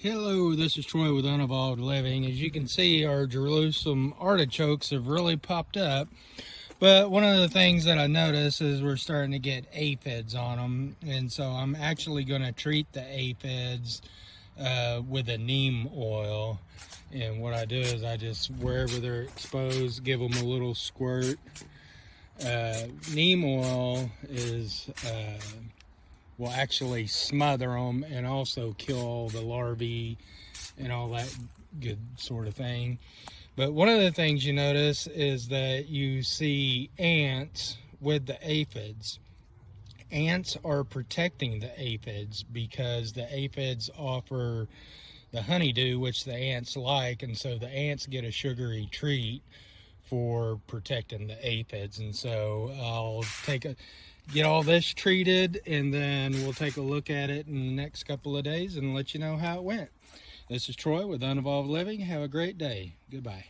Hello, this is Troy with Unevolved Living. As you can see, our Jerusalem artichokes have really popped up. But one of the things that I noticed is we're starting to get aphids on them. And so I'm actually going to treat the aphids with a neem oil. And what I do is I just, wherever they're exposed, give them a little squirt. Neem oil will actually smother them and also kill all the larvae and all that good sort of thing. But one of the things you notice is that you see ants with the aphids. Ants are protecting the aphids because the aphids offer the honeydew, which the ants like, and so the ants get a sugary treat for protecting the aphids. And so I'll get all this treated, and then we'll take a look at it in the next couple of days and let you know how it went. This is Troy with Unevolved Living. Have a great day. Goodbye.